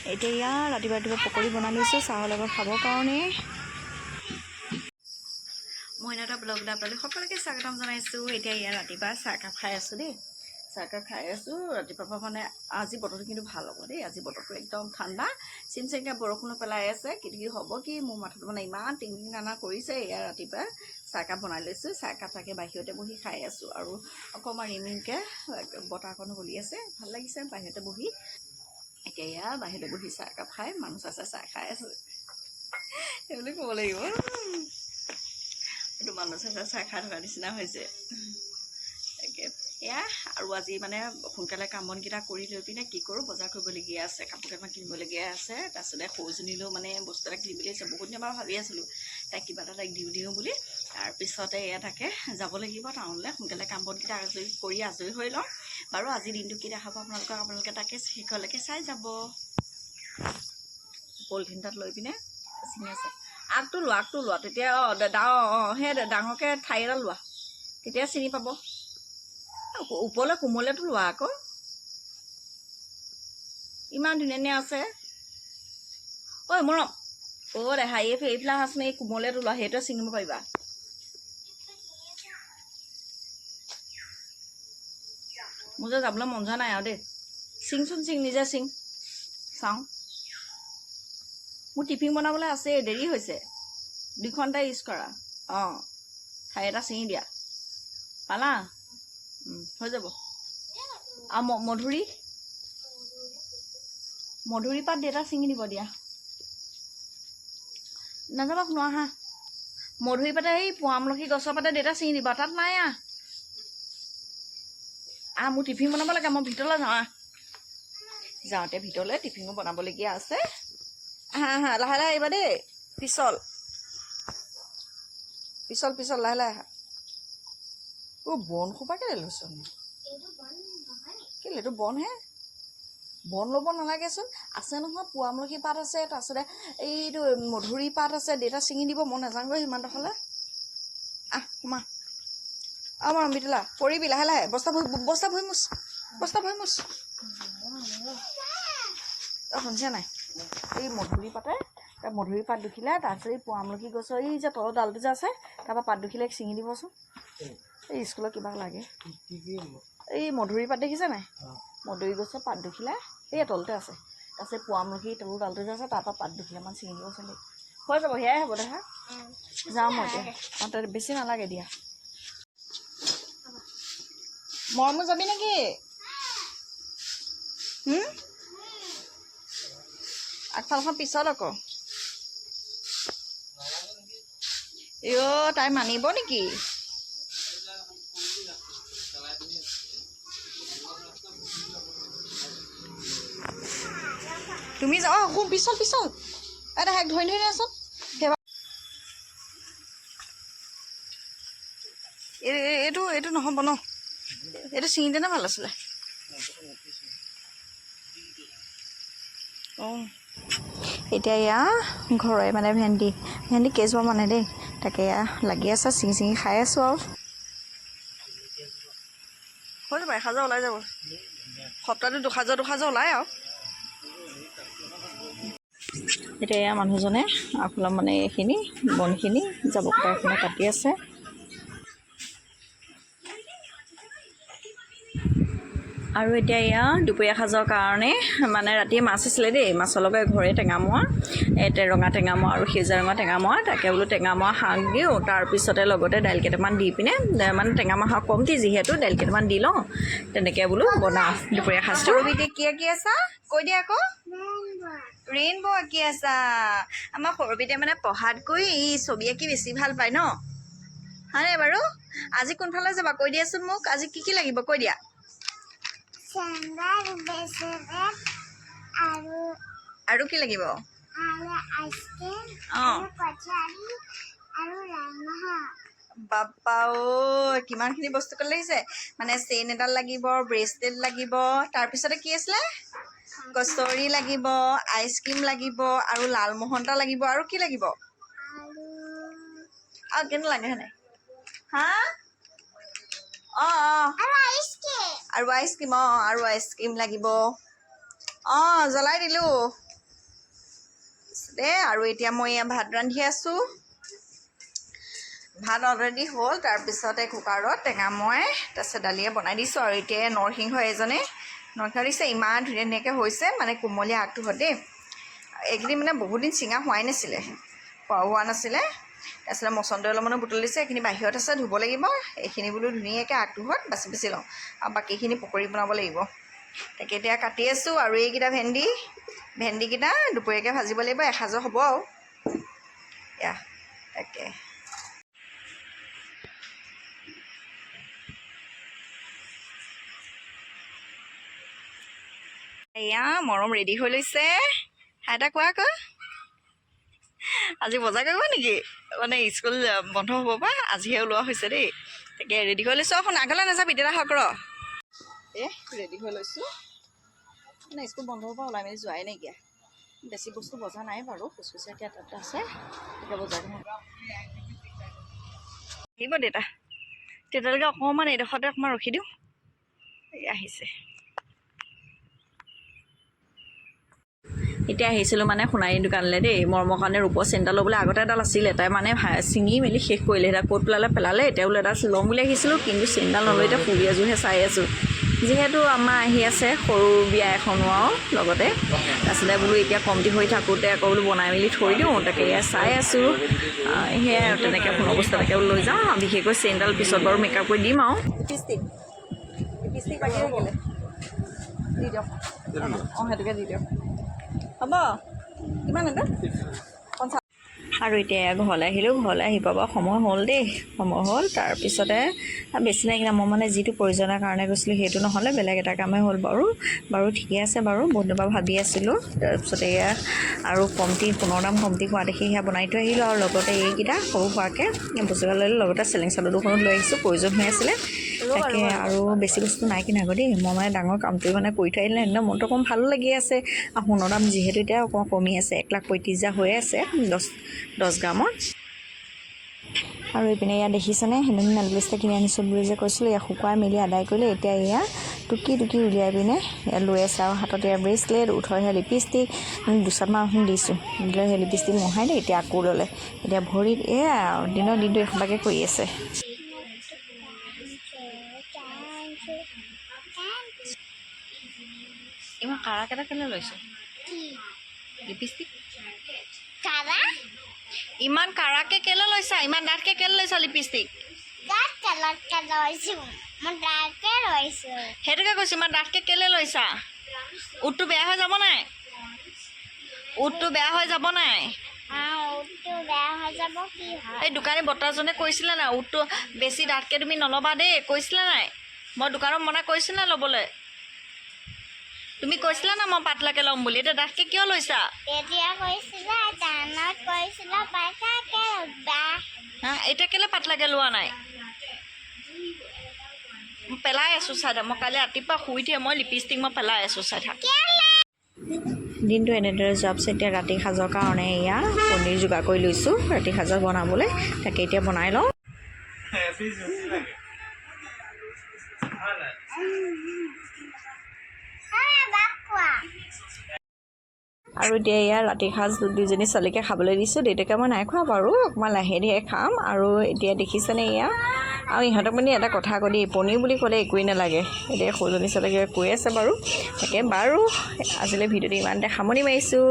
এতিয়া ৰাতিপুৱা পকৰি বনাই লৈছোঁ চাহৰ লগত খাবৰ কাৰণে। মই এটা ব্লগলৈ আপোনালোক সকলোকে স্বাগতম জনাইছোঁ। এতিয়া ইয়াৰ ৰাতিপুৱা চাহকাপ খাই আছোঁ দেই। চাহকাপ খাই আছোঁ ৰাতিপুৱা মানে আজি বতৰটো কিন্তু ভাল হ'ব দেই। আজি বতৰটো একদম ঠাণ্ডা, চিনচিনকৈ বৰষুণো পেলাই আছে। কি হ'ব কি মোৰ মাথাটো মানে ইমান টিংটিং টানা কৰিছে। ইয়াৰ ৰাতিপুৱা চাহকাপ বনাই লৈছোঁ। চাহকাপ তাকে বাহিৰতে বহি খাই আছোঁ আৰু অকণমান ৰিমিনকৈ বতাহকণো বলি আছে, ভাল লাগিছে বাহিৰতে বহি। এতিয়া ইয়াৰ বাহিৰতে বহি চাহকাপ খাই মানুহ চাহ খাই আছোঁ সেইবুলি ক'ব লাগিব। এইটো মানুহ চাহ খাই থকা নিচিনা হৈছে তাকে। এয়া আৰু আজি মানে সোনকালে কাম বনকেইটা কৰি লৈ পিনে কি কৰোঁ, বজাৰ কৰিবলগীয়া আছে, কাপোৰ কেইটামান কিনিবলগীয়া আছে। তাৰপিছতে সৰুজনীলৈও মানে বস্তু এটা কিনিবলৈ আছে। বহুত দিনৰ পৰা ভাবি আছিলোঁ তাইক কিবা এটা দিওঁ বুলি। তাৰপিছতে এয়া তাকে যাব লাগিব টাউনলৈ। সোনকালে কাম বনকেইটা আজৰি হৈ লওঁ বাৰু। আজি দিনটো কি দেখাব আপোনালোকে তাকে শেষলৈকে চাই যাব। পলিথিন তাত লৈ পিনে চিঙি আছে। আগটো লোৱা তেতিয়া সেই ডাঙৰকৈ ঠাই এডাল লোৱা, তেতিয়া চিনি পাব। ওপৰলৈ কোমলেতো লোৱা আকৌ, ইমান ধুনীয়া আছে। ঐ মৰম দেহা এইফালে আহাচোন, এই কোমলেতো লোৱা, সেইটোৱে ছিঙিব পাৰিবা। মোৰ যে যাবলৈ মন যোৱা নাই আৰু দেই। চিংচোন নিজে চিং চাওঁ। মোৰ টিফিন বনাবলৈ আছে, দেৰি হৈছে। 2 ঘণ্টা ইউজ কৰা। ঠাই এটা ছিঙি দিয়া পালা, হৈ যাব। আৰু মধুৰি পাত দেউতা ছিঙি দিব দিয়া। নাযাবা শুনো আহা। মধুৰি পাতে এই আমলখি গছৰ পাতে দেউতা ছিঙি দিবা। তাত নাই মোৰ টিফিন বনাব লাগে। মই ভিতৰলৈ যাওঁতে ভিতৰলৈ টিফিনো বনাবলগীয়া আছে। লাহে লাহে আহিবা দেই। পিছল লাহে লাহে আহা। বন সোপা কেলৈ লৈছ? কেলৈ এইটো বনহে, বন ল'ব নালাগেচোন। আছে নহয় পুৱামলখি পাত আছে, তাৰপিছতে এইটো মধুৰি পাত আছে। দেউতা ছিঙি দিব, মই নাযাওঁগৈ সিমান ডোখৰলৈ। সোমা মৰম বিতলা পৰিবি। লাহে লাহে বস্তা ভৰি মুচ। শুনিছা নাই? এই মধুৰি পাত দুখিলা, তাৰপিছত এই পুৱামলখি গছৰ এই যে তলৰ ডালটো যে আছে, তাৰপৰা পাত দুখিলা ছিঙি দিবচোন। এই স্কুলত কিবা লাগে। এই মধুৰি পাত দেখিছে নাই? মধুৰি গছৰ পাত দুখিলা এই তলতে আছে। তাৰপিছত পুৱামলখি তলৰ ডালটো যে আছে, তাৰপৰা পাত দুখিলামান ছিঙি দিবচোন দেই। হৈ যাব, সেয়াই হ'ব দেখা। যাওঁ মই এতিয়া। বেছি নালাগে দিয়া। মৰমো যাবি নেকি? আগফালখন পিছত আকৌ। তাই মানিব নেকি? তুমি যাওঁ পিছল এটা হেক ধৰি আছোন। এইটো নহ'ব ন, এইটো ছিঙি দিলে ভাল আছিলে। এতিয়া এয়া ঘৰৰে মানে ভেন্দি কেইজোপা মানে দেই, তাকে এয়া লাগি আছে, ছিঙি খাই আছোঁ আৰু। হৈ যাব, এসাজৰ ওলাই যাব। সপ্তাহটো দুসাজৰ ওলাই আৰু। এতিয়া এয়া মানুহজনে আপোনাৰ মানে এইখিনি বনখিনি জাবৰখিনি কাটি আছে। আৰু এতিয়া এয়া দুপৰীয়া সাজৰ কাৰণে মানে ৰাতিয়ে মাছ আছিলে দেই। মাছৰ লগত ঘৰে টেঙামৰা, ৰঙা টেঙামৰা আৰু সেউজীয়া ৰঙা টেঙামৰা। তাকে বোলো টেঙামৰা শাক দিওঁ, তাৰপিছতে লগতে দাইল কেইটামান দি পিনে, মানে টেঙামৰা শাক কমটি যিহেতু দাইল কেইটামান দি লওঁ, তেনেকৈ বোলো বনাওঁ দুপৰীয়া সাজটো। কি আঁকি আছা কৈ দিয়া আকৌ। ৰেইনব' আঁকি আছা। আমাৰ সৰুবিতে মানে পঢ়াতকৈ ই ছবি আঁকি বেছি ভাল পায় ন, হয়নে বাৰু? আজি কোনফালে যাবা কৈ দিয়াচোন মোক। আজি কি লাগিব কৈ দিয়া। আৰু কি লাগিব? বাপ্পা কিমানখিনি বস্তু ক'লে লাগিছে। মানে চেইন এডাল লাগিব, ব্ৰেচলেট লাগিব, তাৰপিছতে কি আছিলে, কচৰি লাগিব, আইচক্ৰীম লাগিব, আৰু লালমোহন এটা লাগিব। আৰু কি লাগিব? আৰু কেনে লাগে হয়নে? আৰু আইচক্ৰীম লাগিব। জ্বলাই দিলোঁ। আৰু এতিয়া মই ভাত ৰান্ধি আছোঁ ভাত অলৰেডি হ'ল তাৰপিছতে কুকাৰত টেঙা মই তাৰপিছত দালিয়ে বনাই দিছোঁ আৰু এতিয়া নৰসিংহ এজনে নৰসিংহ দিছে ইমান ধুনীয়া ধুনীয়াকৈ হৈছে মানে কোমলীয়া আগটো হয় দেই এইকেইদিন মানে বহুত দিন চিঙা হোৱাই নাছিলে খোৱা হোৱা নাছিলে তাৰপিছতে মচন্দৰী অলপমানো বুটলি দিছে এইখিনি বাহিৰত আছে ধুব লাগিব এইখিনি বোলো ধুনীয়াকৈ আগটো হত বাছি বাছি লওঁ আৰু বাকীখিনি পকৰি বনাব লাগিব তাকে এতিয়া কাটি আছোঁ আৰু এইকেইটা ভেন্দিকেইটা দুপৰীয়াকৈ ভাজিব লাগিব এসাঁজৰ হ'ব আৰু এয়া তাকে এয়া মৰম ৰেডি হৈ লৈছে হাই এটা কোৱা আকৌ আজি বজাৰ কৰিব নেকি মানে স্কুল বন্ধ হ'ব বা আজিহে ওলোৱা হৈছে দেই তাকে ৰেডি হৈ লৈছোঁ শুন আগলৈ নাযাবি দেতা হওক ৰেডি হৈ লৈছোঁ মানে স্কুল বন্ধ হ'ব ওলাই মেলি যোৱাই নাইকিয়া বেছি বস্তু বজাৰ নাই বাৰু খুচুচা এতিয়া তাত আছে এতিয়া বজাৰ আহিব দেতা তেতিয়ালৈকে অকণমান এইডোখৰতে অকণমান ৰখি দিওঁ আহিছে এতিয়া আহিছিলোঁ মানে সোণাৰী দোকানলৈ দেই মৰমৰ কাৰণে ৰূপৰ চেইন ল'বলৈ আগতে এডাল আছিলে তাই মানে ছিঙি মেলি শেষ কৰিলে এতিয়া ক'ত পেলালে এতিয়া বোলে এডাল ল'ম বুলি আহিছিলোঁ কিন্তু চেইনডাল নলৈ এতিয়া ফুৰি এযোৰহে চাই আছোঁ যিহেতু আমাৰ আহি আছে সৰু বিয়া এখনো আৰু লগতে তাৰপিছতে বোলো এতিয়া কমটি হৈ থাকোঁতে আকৌ বোলো বনাই মেলি থৈ দিওঁ তাকে এয়া চাই আছোঁ সেয়াই আৰু তেনেকৈ সোণৰ বস্তুটাকে লৈ যাওঁ বিশেষকৈ চেইনডাল পিছত বাৰু মেকআপ কৰি দিম আৰু লিপষ্টিক বাকী থাকিলে দি দিয়ক অঁ সেইটোকে দি দিয়ক হ'ব কিমান এটা আৰু এতিয়া ঘৰলৈ আহিলোঁ ঘৰলৈ আহি পাব সময় হ'ল দেই সময় হ'ল তাৰপিছতে বেছি নাই কিনা মই মানে যিটো প্ৰয়োজনৰ কাৰণে গৈছিলোঁ সেইটো নহ'লে বেলেগ এটা কামেই হ'ল বাৰু ঠিকে আছে বাৰু বহুত দিনৰ পৰা ভাবি আছিলোঁ তাৰপিছতে এয়া আৰু সোণৰ দাম কমটি হোৱা দেখি সেয়া বনাই থৈ আহিলোঁ আৰু লগতে এইকেইটা সৰু হোৱাকৈ বস্তুকেইটা লৈ লগতে চেলেং চাদৰ দুখনো লৈ আহিছোঁ প্ৰয়োজন হৈ আছিলে তাকে আৰু বেছি বস্তু নাই কিনা আকৌ দেই মই মানে ডাঙৰ কামটো মানে কৰি থৈ আহিলে একদম মনটো অকণ ভালো লাগি আছে আৰু সোণৰ দাম যিহেতু এতিয়া অকণমান কমি আছে 1,35,000 হৈ আছে 10 গ্ৰামত আৰু এইপিনে ইয়াত দেখিছেনে সেইদিনা নেলপলিষ্টা কিনি আনিছোঁ বুলি যে কৈছিলোঁ এয়া শুকুৱাই মেলি আদায় কৰিলে এতিয়া এয়া টুকি উলিয়াই পিনে লৈ আছে আৰু হাতত এয়া ব্ৰেচলেট উঠৰহে লিপষ্টিক দুচাটমান দিছোঁ দিলে সেই লিপষ্টিক মোহাই দেই এতিয়া আকৌ ল'লে এতিয়া ভৰিত এয়া দিনটো এসোপাকে কৰি আছে ইমান কাৰাকেইটা কেলৈ লৈছোঁ লিপষ্টিক ইমান কাৰাকে কেলৈ লৈছা ইমান ডাঠকে কেলৈ লৈছা লিপষ্টিক সেইটোকে কৈছোঁ ইমান ডাঠকে কেলৈ লৈছা উঠটো বেয়া হৈ যাব নাই এই দোকানী বৰ্তাজনে কৈছিলে নাই উঠটো বেছি ডাঠকে তুমি নল'বা দেই কৈছিলে নাই মই দোকানত মনা কৈছিলে ল'বলৈ তুমি কৈছিলা না মই পাতলাকে ল'ম বুলি এতিয়া ডাঠকে কিয় লৈছা এতিয়া কেলৈ পাতলাকে লোৱা নাই পেলাই আছোঁ চাই মই কাইলৈ ৰাতিপুৱা শুই উঠিয়ে মই লিপষ্টিক মই পেলাই আছোঁ চাই থাক দিনটো এনেদৰে যোৱাৰ পিছত এতিয়া ৰাতি সাজৰ কাৰণে এয়া পনীৰ যোগাৰ কৰি লৈছোঁ ৰাতি সাজৰ বনাবলৈ তাকে এতিয়া বনাই লওঁ আৰু এতিয়া এয়া ৰাতি সাজ দুজনী ছোৱালীকে খাবলৈ দিছোঁ দেউতাকে মই নাই খোৱা বাৰু অকণমান লাহে ধীৰে খাম আৰু এতিয়া দেখিছেনে এয়া আৰু ইহঁতক মানে এটা কথা কৈ দেই পনীৰ বুলি ক'লে একোৱেই নালাগে এতিয়া সৰুজনী ছোৱালীকে কৈ আছে বাৰু তাকে বাৰু আজিলৈ ভিডিঅ'টো ইমানতে সামৰণি মাৰিছোঁ